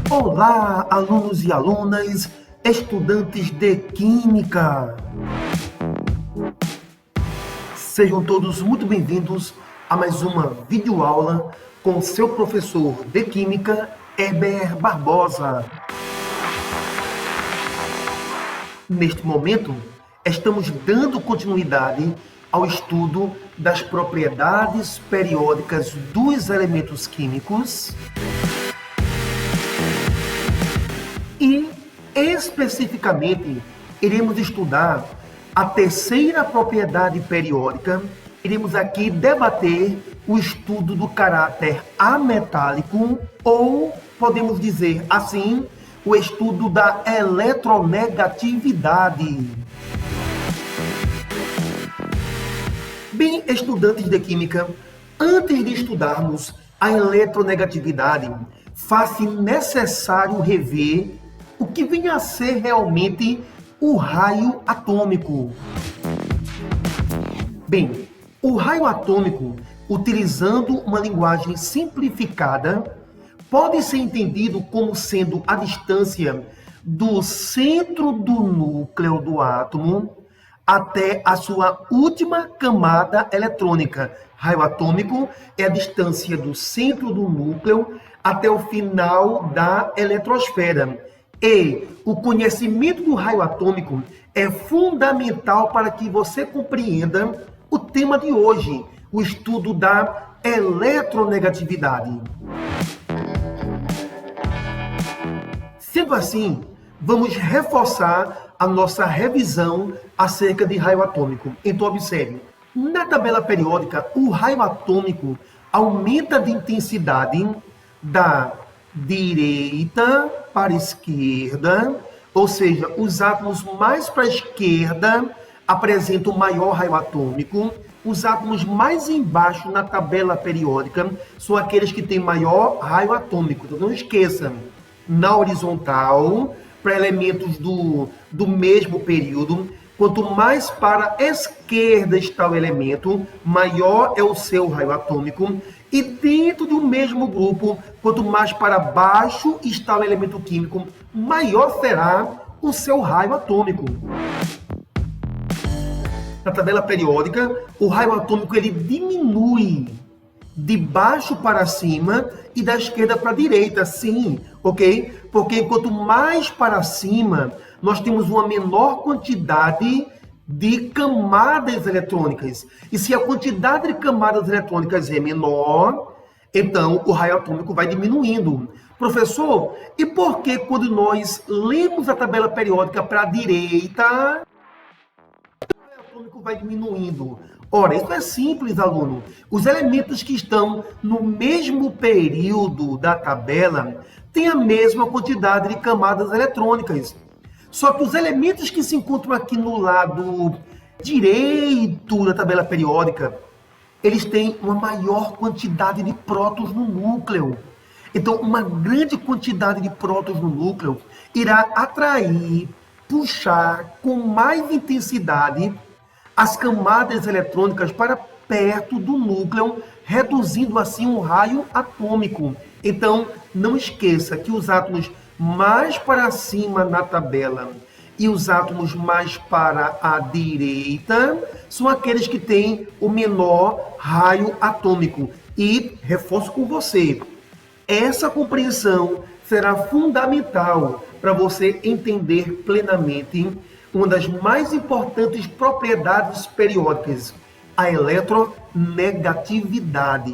Olá, alunos e alunas, estudantes de Química! Sejam todos muito bem-vindos a mais uma videoaula com seu professor de Química, Heber Barbosa. Neste momento, estamos dando continuidade ao estudo das propriedades periódicas dos elementos químicos e, especificamente, iremos estudar a terceira propriedade periódica. Iremos aqui debater o estudo do caráter ametálico, ou, podemos dizer assim, o estudo da eletronegatividade. Bem, estudantes de Química, antes de estudarmos a eletronegatividade, faz-se necessário rever o que vem a ser realmente o raio atômico. Bem, o raio atômico, utilizando uma linguagem simplificada, pode ser entendido como sendo a distância do centro do núcleo do átomo até a sua última camada eletrônica. Raio atômico é a distância do centro do núcleo até o final da eletrosfera. E o conhecimento do raio atômico é fundamental para que você compreenda o tema de hoje, o estudo da eletronegatividade. Sendo assim, vamos reforçar a nossa revisão acerca de raio atômico. Então, observe, na tabela periódica, o raio atômico aumenta de intensidade da direita para a esquerda, ou seja, os átomos mais para a esquerda apresentam maior raio atômico, os átomos mais embaixo na tabela periódica são aqueles que têm maior raio atômico. Então não esqueça, na horizontal, para elementos do mesmo período, quanto mais para a esquerda está o elemento, maior é o seu raio atômico. E dentro do mesmo grupo, quanto mais para baixo está o elemento químico, maior será o seu raio atômico. Na tabela periódica, o raio atômico ele diminui de baixo para cima e da esquerda para a direita, sim, ok? Porque quanto mais para cima, nós temos uma menor quantidade de camadas eletrônicas. E se a quantidade de camadas eletrônicas é menor, então o raio atômico vai diminuindo. Professor, e por que quando nós lemos a tabela periódica para a direita, o raio atômico vai diminuindo? Ora, isso é simples, aluno. Os elementos que estão no mesmo período da tabela têm a mesma quantidade de camadas eletrônicas. Só que os elementos que se encontram aqui no lado direito da tabela periódica, eles têm uma maior quantidade de prótons no núcleo. Então, uma grande quantidade de prótons no núcleo irá atrair, puxar com mais intensidade as camadas eletrônicas para perto do núcleo, reduzindo assim o raio atômico. Então, não esqueça que os átomos mais para cima na tabela e os átomos mais para a direita são aqueles que têm o menor raio atômico. E reforço com você, essa compreensão será fundamental para você entender plenamente uma das mais importantes propriedades periódicas, a eletronegatividade.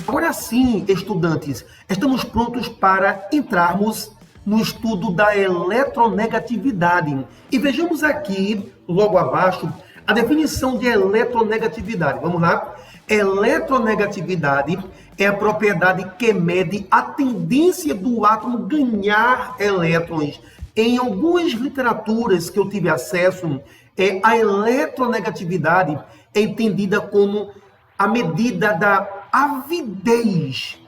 Agora sim, estudantes, estamos prontos para entrarmos no estudo da eletronegatividade. E vejamos aqui, logo abaixo, a definição de eletronegatividade. Vamos lá? Eletronegatividade é a propriedade que mede a tendência do átomo ganhar elétrons. Em algumas literaturas que eu tive acesso, a eletronegatividade é entendida como a medida da avidez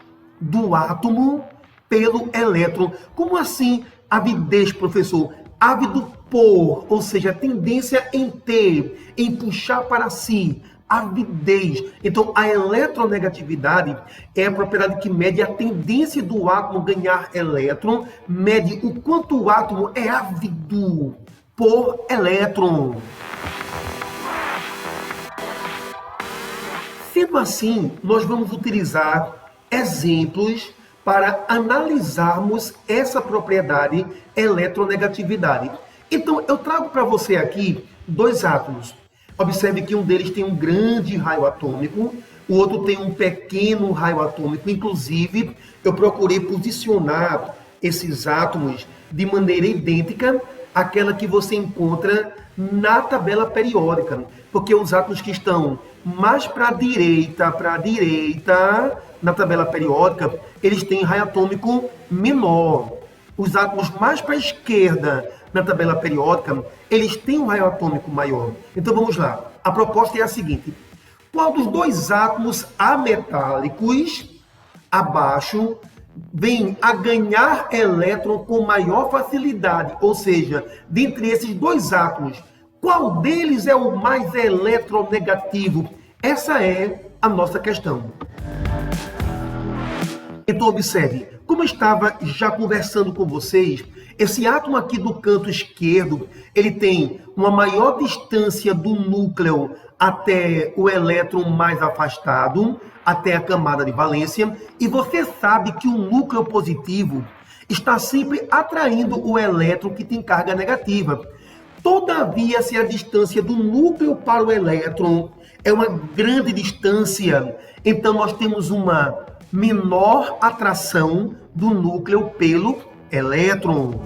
do átomo pelo elétron. Como assim avidez, professor? Ávido por, ou seja, tendência em ter, em puxar para si, avidez. Então, a eletronegatividade é a propriedade que mede a tendência do átomo ganhar elétron, mede o quanto o átomo é ávido por elétron. Sendo assim, nós vamos utilizar exemplos para analisarmos essa propriedade eletronegatividade. Então, eu trago para você aqui dois átomos. Observe que um deles tem um grande raio atômico, o outro tem um pequeno raio atômico. Inclusive, eu procurei posicionar esses átomos de maneira idêntica àquela que você encontra na tabela periódica, porque os átomos que estão mais para a direita, na tabela periódica, eles têm raio atômico menor. Os átomos mais para a esquerda, na tabela periódica, eles têm um raio atômico maior. Então vamos lá. A proposta é a seguinte: qual dos dois átomos ametálicos abaixo vem a ganhar elétron com maior facilidade? Ou seja, dentre esses dois átomos, qual deles é o mais eletronegativo? Essa é a nossa questão. Então observe, como eu estava já conversando com vocês, esse átomo aqui do canto esquerdo, ele tem uma maior distância do núcleo até o elétron mais afastado, até a camada de valência, e você sabe que o núcleo positivo está sempre atraindo o elétron que tem carga negativa. Todavia, se a distância do núcleo para o elétron é uma grande distância, então nós temos uma menor atração do núcleo pelo elétron.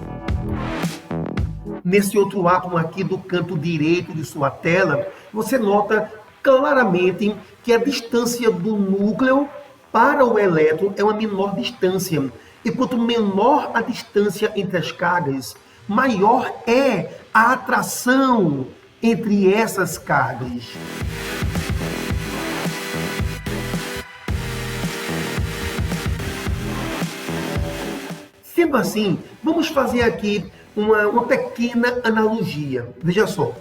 Nesse outro átomo aqui do canto direito de sua tela, você nota claramente que a distância do núcleo para o elétron é uma menor distância. E quanto menor a distância entre as cargas, maior é a atração entre essas cargas. Sendo assim, vamos fazer aqui uma pequena analogia. Veja só.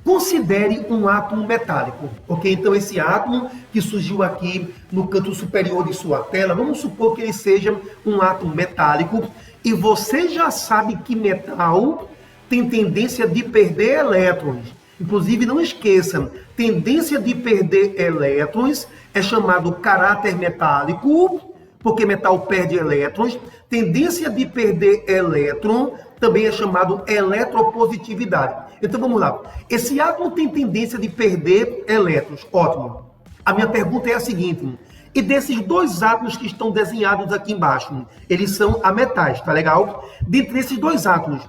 Considere um átomo metálico, ok? Então, esse átomo que surgiu aqui no canto superior de sua tela, vamos supor que ele seja um átomo metálico, e você já sabe que metal tem tendência de perder elétrons. Inclusive, não esqueça, tendência de perder elétrons é chamado caráter metálico, porque metal perde elétrons. Tendência de perder elétron também é chamado eletropositividade. Então vamos lá. Esse átomo tem tendência de perder elétrons. Ótimo. A minha pergunta é a seguinte: e desses dois átomos que estão desenhados aqui embaixo, eles são ametais, tá legal? Dentre esses dois átomos,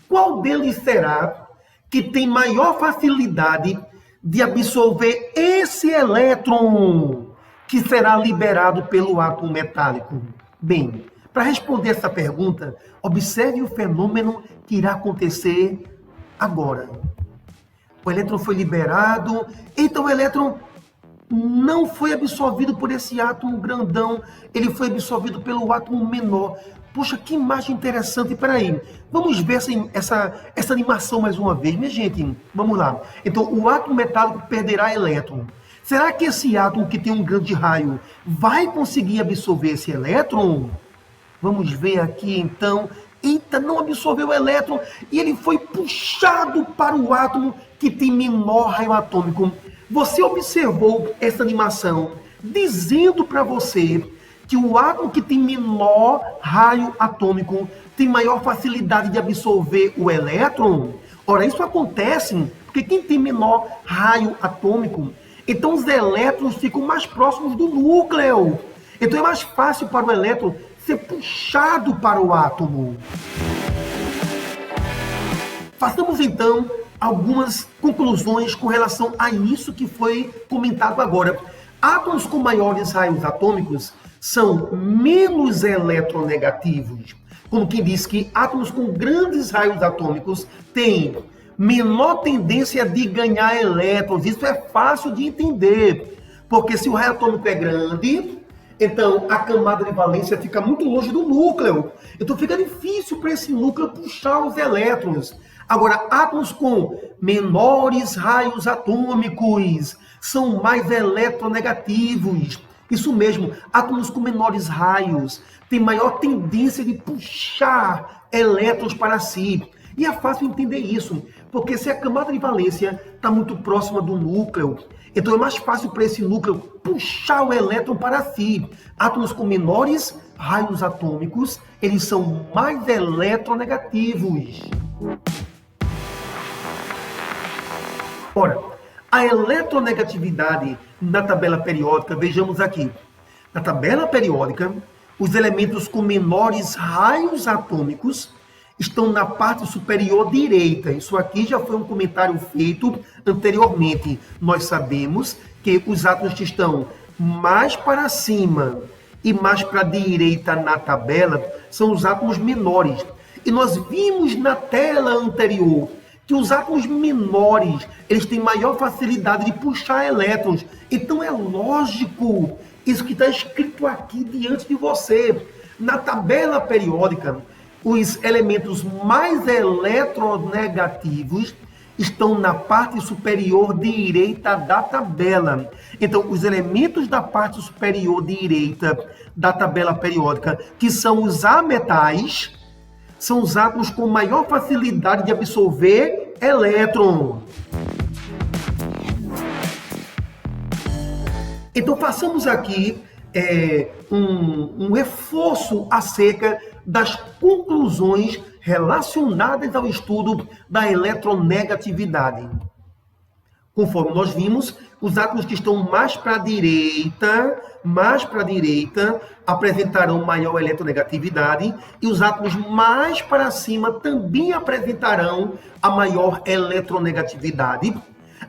qual deles será que tem maior facilidade de absorver esse elétron que será liberado pelo átomo metálico? Bem, para responder essa pergunta, observe o fenômeno que irá acontecer agora. O elétron foi liberado, então o elétron não foi absorvido por esse átomo grandão, ele foi absorvido pelo átomo menor. Poxa, que imagem interessante. Peraí, vamos ver essa animação mais uma vez, minha gente. Vamos lá. Então, o átomo metálico perderá elétron. Será que esse átomo que tem um grande raio vai conseguir absorver esse elétron? Vamos ver aqui, então. Eita, não absorveu o elétron e ele foi puxado para o átomo que tem menor raio atômico. Você observou essa animação dizendo para você que o átomo que tem menor raio atômico tem maior facilidade de absorver o elétron? Ora, isso acontece porque quem tem menor raio atômico, então os elétrons ficam mais próximos do núcleo. Então é mais fácil para o elétron ser puxado para o átomo. Façamos então algumas conclusões com relação a isso que foi comentado agora. Átomos com maiores raios atômicos são menos eletronegativos. Como quem diz que átomos com grandes raios atômicos têm menor tendência de ganhar elétrons. Isso é fácil de entender, porque se o raio atômico é grande, então a camada de valência fica muito longe do núcleo. Então fica difícil para esse núcleo puxar os elétrons. Agora, átomos com menores raios atômicos são mais eletronegativos. Isso mesmo, átomos com menores raios têm maior tendência de puxar elétrons para si. E é fácil entender isso, porque se a camada de valência está muito próxima do núcleo, então é mais fácil para esse núcleo puxar o elétron para si. Átomos com menores raios atômicos, eles são mais eletronegativos. Ora, a eletronegatividade na tabela periódica, vejamos aqui. Na tabela periódica, os elementos com menores raios atômicos estão na parte superior direita. Isso aqui já foi um comentário feito anteriormente. Nós sabemos que os átomos que estão mais para cima e mais para a direita na tabela são os átomos menores. E nós vimos na tela anterior que os átomos menores, eles têm maior facilidade de puxar elétrons. Então é lógico isso que está escrito aqui diante de você. Na tabela periódica, os elementos mais eletronegativos estão na parte superior direita da tabela. Então, os elementos da parte superior direita da tabela periódica, que são os ametais, são os átomos com maior facilidade de absorver elétron. Então, façamos aqui um reforço acerca das conclusões relacionadas ao estudo da eletronegatividade. Conforme nós vimos, os átomos que estão mais para a direita, apresentarão maior eletronegatividade e os átomos mais para cima também apresentarão a maior eletronegatividade.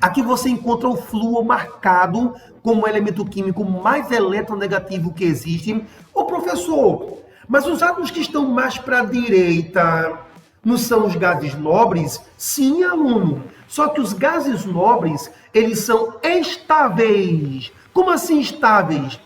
Aqui você encontra o flúor marcado como o elemento químico mais eletronegativo que existe. Ô professor, mas os átomos que estão mais para a direita não são os gases nobres? Sim, aluno. Só que os gases nobres, eles são estáveis. Como assim estáveis?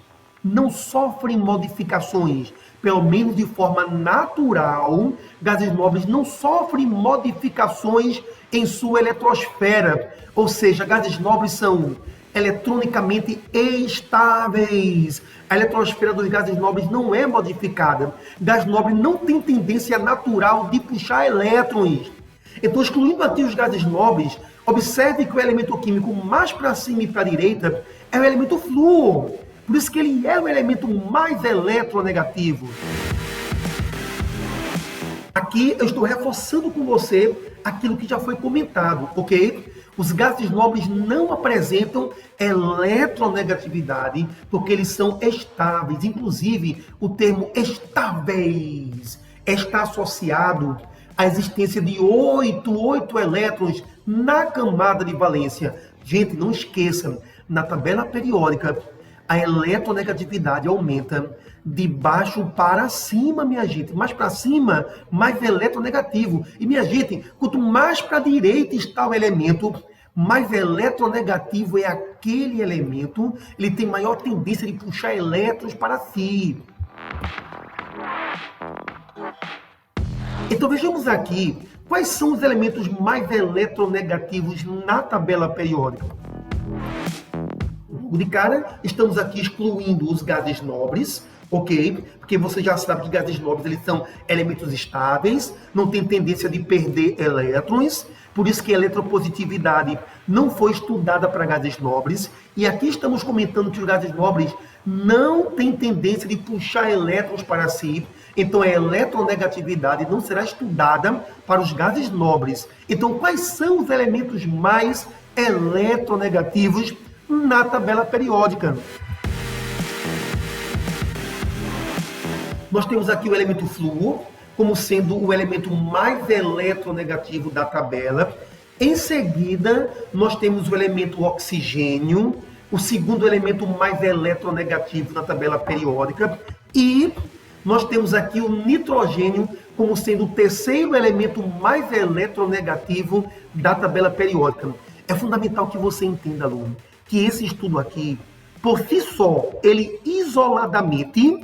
Não sofrem modificações. Pelo menos de forma natural, gases nobres não sofrem modificações em sua eletrosfera. Ou seja, gases nobres são eletronicamente estáveis. A eletrosfera dos gases nobres não é modificada. Gás nobre não tem tendência natural de puxar elétrons. Então, excluindo aqui os gases nobres, observe que o elemento químico mais para cima e para a direita é o elemento flúor. Por isso que ele é o elemento mais eletronegativo. Aqui eu estou reforçando com você aquilo que já foi comentado, ok? Os gases nobres não apresentam eletronegatividade porque eles são estáveis. Inclusive, o termo estáveis está associado à existência de 8 elétrons na camada de valência. Gente, não esqueçam, na tabela periódica, a eletronegatividade aumenta de baixo para cima, minha gente. Mais para cima, mais eletronegativo. E, minha gente, quanto mais para a direita está o elemento, mais eletronegativo é aquele elemento. Ele tem maior tendência de puxar elétrons para si. Então, vejamos aqui quais são os elementos mais eletronegativos na tabela periódica. De cara, estamos aqui excluindo os gases nobres, ok? Porque você já sabe que gases nobres eles são elementos estáveis, não tem tendência de perder elétrons, por isso que a eletropositividade não foi estudada para gases nobres. E aqui estamos comentando que os gases nobres não têm tendência de puxar elétrons para si, então a eletronegatividade não será estudada para os gases nobres. Então, quais são os elementos mais eletronegativos na tabela periódica? Nós temos aqui o elemento flúor como sendo o elemento mais eletronegativo da tabela. Em seguida, nós temos o elemento oxigênio, o segundo elemento mais eletronegativo na tabela periódica. E nós temos aqui o nitrogênio como sendo o terceiro elemento mais eletronegativo da tabela periódica. É fundamental que você entenda, aluno, que esse estudo aqui, por si só, ele isoladamente,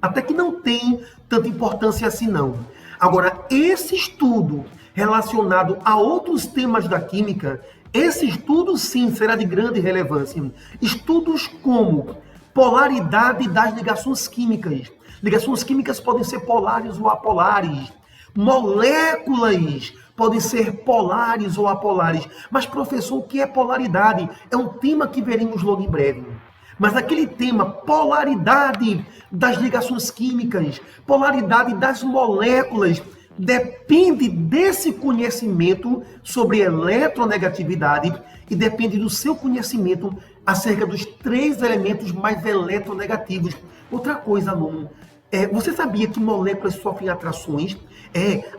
até que não tem tanta importância assim não. Agora, esse estudo relacionado a outros temas da química, esse estudo sim será de grande relevância. Estudos como polaridade das ligações químicas. Ligações químicas podem ser polares ou apolares. Moléculas podem ser polares ou apolares. Mas, professor, o que é polaridade? É um tema que veremos logo em breve. Mas aquele tema, polaridade das ligações químicas, polaridade das moléculas, depende desse conhecimento sobre eletronegatividade e depende do seu conhecimento acerca dos 3 elementos mais eletronegativos. Outra coisa, aluno, você sabia que moléculas sofrem atrações?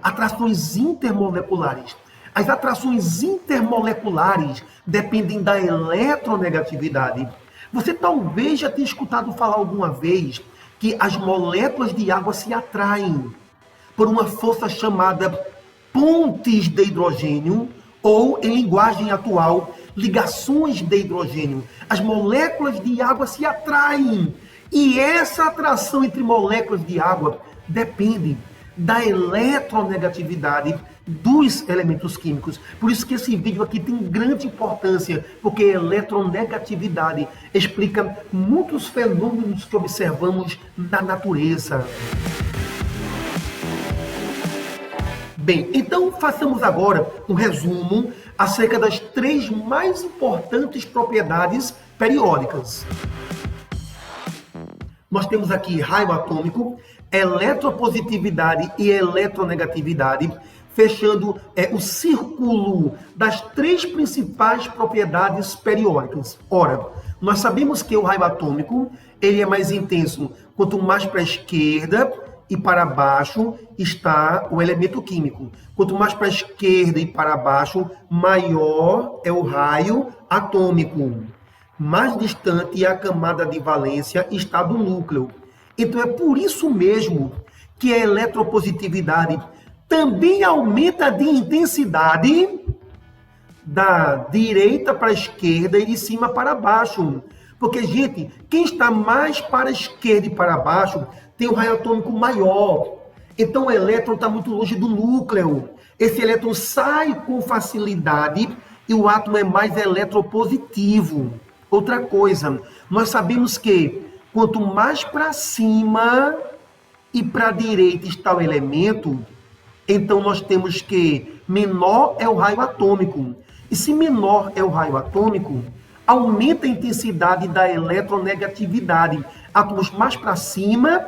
Atrações intermoleculares. As atrações intermoleculares dependem da eletronegatividade. Você talvez já tenha escutado falar alguma vez que as moléculas de água se atraem por uma força chamada pontes de hidrogênio, ou, em linguagem atual, ligações de hidrogênio. As moléculas de água se atraem. E essa atração entre moléculas de água depende da eletronegatividade dos elementos químicos. Por isso que esse vídeo aqui tem grande importância, porque a eletronegatividade explica muitos fenômenos que observamos na natureza. Bem, então façamos agora um resumo acerca das 3 mais importantes propriedades periódicas. Nós temos aqui raio atômico, eletropositividade e eletronegatividade, fechando o círculo das 3 principais propriedades periódicas. Ora, nós sabemos que o raio atômico ele é mais intenso quanto mais para a esquerda e para baixo está o elemento químico. Quanto mais para a esquerda e para baixo, maior é o raio atômico. Mais distante a camada de valência está do núcleo. Então é por isso mesmo que a eletropositividade também aumenta de intensidade da direita para a esquerda e de cima para baixo. Porque, gente, quem está mais para a esquerda e para baixo tem um raio atômico maior. Então o elétron está muito longe do núcleo. Esse elétron sai com facilidade e o átomo é mais eletropositivo. Outra coisa, nós sabemos que quanto mais para cima e para a direita está o elemento, então nós temos que menor é o raio atômico. E se menor é o raio atômico, aumenta a intensidade da eletronegatividade. Átomos mais para cima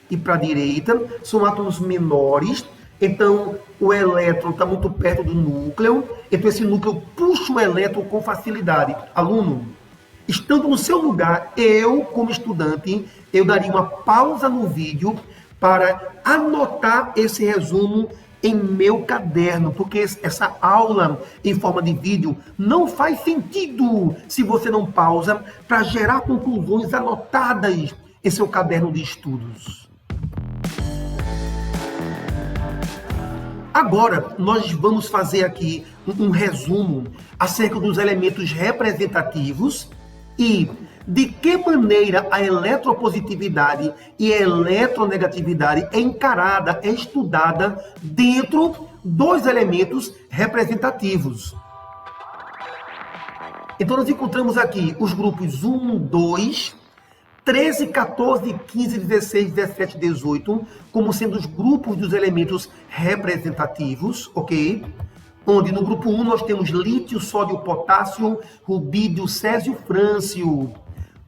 e para a direita são átomos menores, então o elétron está muito perto do núcleo, então esse núcleo puxa o elétron com facilidade. Aluno, estando no seu lugar, eu, como estudante, eu daria uma pausa no vídeo para anotar esse resumo em meu caderno, porque essa aula em forma de vídeo não faz sentido se você não pausa para gerar conclusões anotadas em seu caderno de estudos. Agora, nós vamos fazer aqui um resumo acerca dos elementos representativos e de que maneira a eletropositividade e a eletronegatividade é encarada, é estudada dentro dos elementos representativos. Então, nós encontramos aqui os grupos 1, 2, 13, 14, 15, 16, 17, 18, como sendo os grupos dos elementos representativos, ok? Onde no grupo 1 nós temos lítio, sódio, potássio, rubídio, césio, frâncio.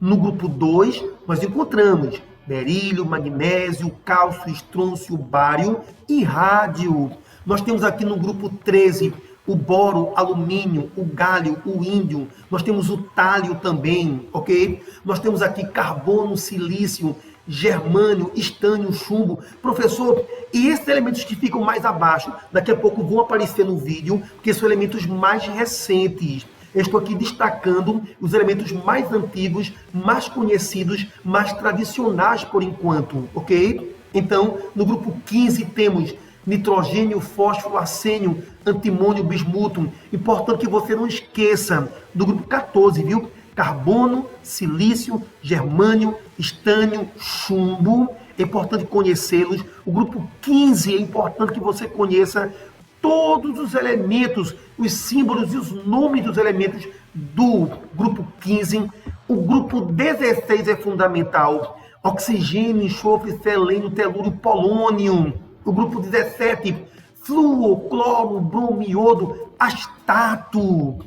No grupo 2 nós encontramos berílio, magnésio, cálcio, estrôncio, bário e rádio. Nós temos aqui no grupo 13 o boro, alumínio, o galho, o índio. Nós temos o tálio também, ok? Nós temos aqui carbono, silício, germânio, estânio, chumbo. Professor, e esses elementos que ficam mais abaixo, daqui a pouco vão aparecer no vídeo, porque são elementos mais recentes. Eu estou aqui destacando os elementos mais antigos, mais conhecidos, mais tradicionais por enquanto, ok? Então, no grupo 15 temos nitrogênio, fósforo, arsênio, antimônio, bismuto. Importante que você não esqueça do grupo 14, viu? Carbono, silício, germânio, estânio, chumbo. É importante conhecê-los. O grupo 15 é importante que você conheça todos os elementos, os símbolos e os nomes dos elementos do grupo 15. O grupo 16 é fundamental. Oxigênio, enxofre, selênio, telúrio, polônio. O grupo 17, flúor, cloro, bromo, iodo, astato.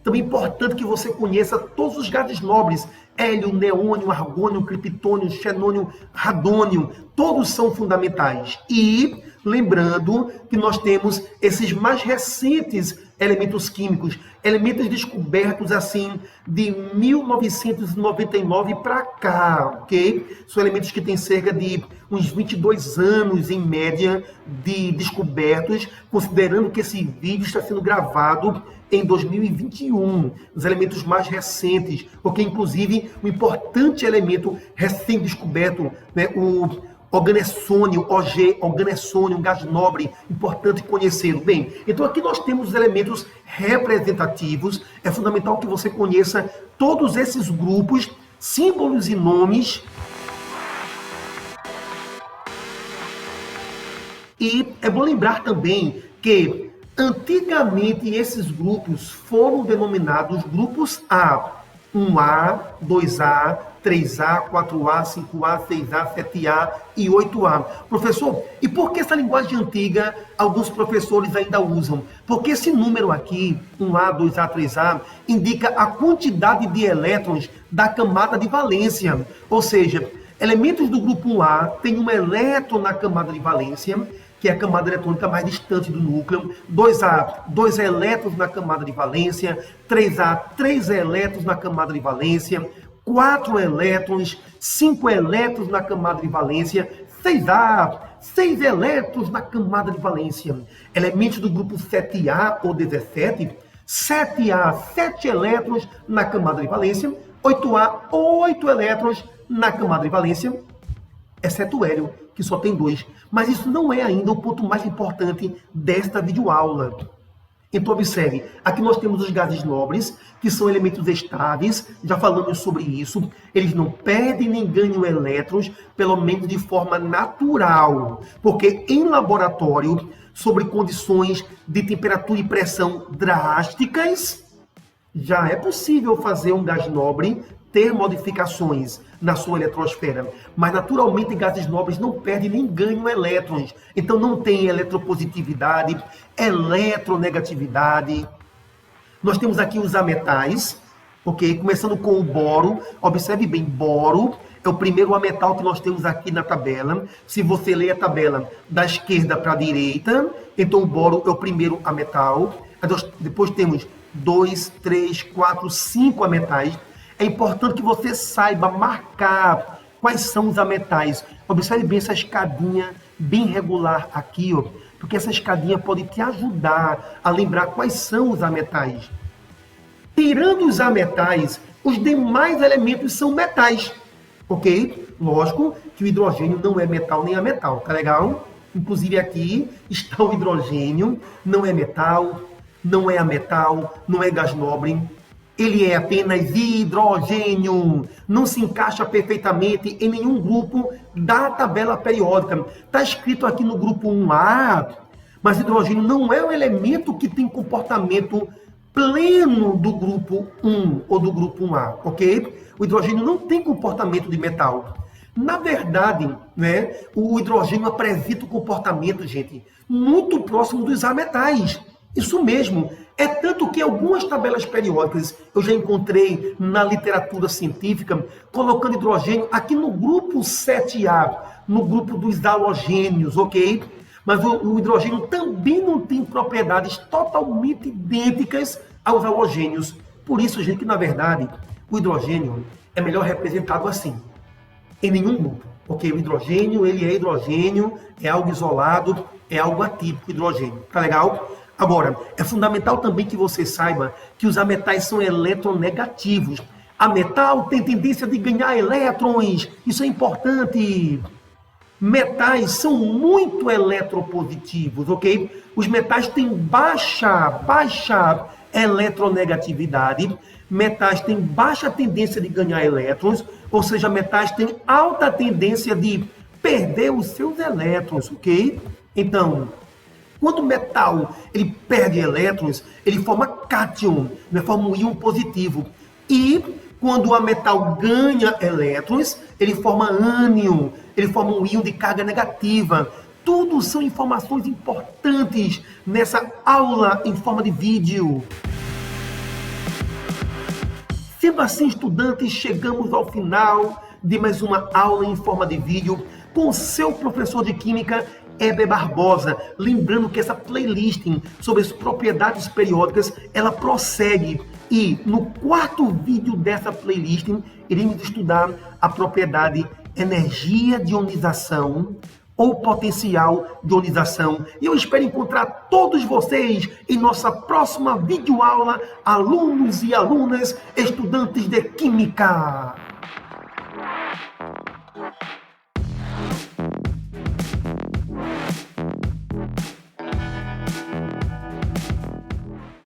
Também é importante que você conheça todos os gases nobres, hélio, neônio, argônio, criptônio, xenônio, radônio, todos são fundamentais. E lembrando que nós temos esses mais recentes elementos químicos, elementos descobertos assim de 1999 para cá, ok? São elementos que têm cerca de uns 22 anos em média de descobertos, considerando que esse vídeo está sendo gravado em 2021, os elementos mais recentes, porque inclusive um importante elemento recém-descoberto, né, o organessônio, OG, organessônio, um gás nobre, importante conhecê-lo. Bem, então aqui nós temos os elementos representativos. É fundamental que você conheça todos esses grupos, símbolos e nomes. E é bom lembrar também que antigamente esses grupos foram denominados grupos A. 1A, 2A, 3A, 4A, 5A, 6A, 7A e 8A. Professor, e por que essa linguagem antiga alguns professores ainda usam? Porque esse número aqui, 1A, 2A, 3A, indica a quantidade de elétrons da camada de valência. Ou seja, elementos do grupo 1A têm um elétron na camada de valência, que é a camada eletrônica mais distante do núcleo, 2A, 2 elétrons na camada de valência, 3A, 3 elétrons na camada de valência, 4 elétrons, 5 elétrons na camada de valência, 6A, 6 elétrons na camada de valência. Elementos do grupo 7A ou 17, 7A, 7 elétrons na camada de valência, 8A, 8 elétrons na camada de valência, exceto o hélio, que só tem 2. Mas isso não é ainda o ponto mais importante desta videoaula. Então, observe, aqui nós temos os gases nobres, que são elementos estáveis, já falamos sobre isso. Eles não perdem nem ganham elétrons, pelo menos de forma natural. Porque em laboratório, sobre condições de temperatura e pressão drásticas, já é possível fazer um gás nobre ter modificações na sua eletrosfera, mas naturalmente gases nobres não perdem nem ganham elétrons, então não tem eletropositividade, eletronegatividade. Nós temos aqui os ametais, ok? Começando com o boro, observe bem, boro é o primeiro ametal que nós temos aqui na tabela. Se você ler a tabela da esquerda para a direita, então o boro é o primeiro ametal. Depois temos 2, 3, 4, 5 ametais. É importante que você saiba marcar quais são os ametais. Observe bem essa escadinha bem regular aqui, ó, porque essa escadinha pode te ajudar a lembrar quais são os ametais. Tirando os ametais, os demais elementos são metais, ok? Lógico que o hidrogênio não é metal nem ametal, tá legal? Inclusive aqui está o hidrogênio, não é metal, não é ametal, não é gás nobre. Ele é apenas hidrogênio, não se encaixa perfeitamente em nenhum grupo da tabela periódica. Está escrito aqui no grupo 1A, mas hidrogênio não é um elemento que tem comportamento pleno do grupo 1 ou do grupo 1A, ok? O hidrogênio não tem comportamento de metal. Na verdade, né, o hidrogênio apresenta um comportamento, gente, muito próximo dos ametais. Isso mesmo. É tanto que algumas tabelas periódicas eu já encontrei na literatura científica colocando hidrogênio aqui no grupo 7A, no grupo dos halogênios, ok? Mas o hidrogênio também não tem propriedades totalmente idênticas aos halogênios. Por isso, gente, que na verdade o hidrogênio é melhor representado assim, em nenhum grupo. Porque o hidrogênio, ele é hidrogênio, é algo isolado, é algo atípico, hidrogênio. Tá legal? Agora, é fundamental também que você saiba que os ametais são eletronegativos. A metal tem tendência de ganhar elétrons. Isso é importante. Metais são muito eletropositivos, ok? Os metais têm baixa eletronegatividade, metais têm baixa tendência de ganhar elétrons, ou seja, metais têm alta tendência de perder os seus elétrons, ok? Então, quando o metal ele perde elétrons, ele forma cátion, né? Forma um íon positivo. E quando o metal ganha elétrons, ele forma ânion, ele forma um íon de carga negativa. Tudo são informações importantes nessa aula em forma de vídeo. Sendo assim, estudantes, chegamos ao final de mais uma aula em forma de vídeo com seu professor de Química, Heber Barbosa. Lembrando que essa playlist sobre as propriedades periódicas, ela prossegue. E no quarto vídeo dessa playlist, iremos estudar a propriedade energia de ionização ou potencial de ionização. E eu espero encontrar todos vocês em nossa próxima videoaula, alunos e alunas, estudantes de Química.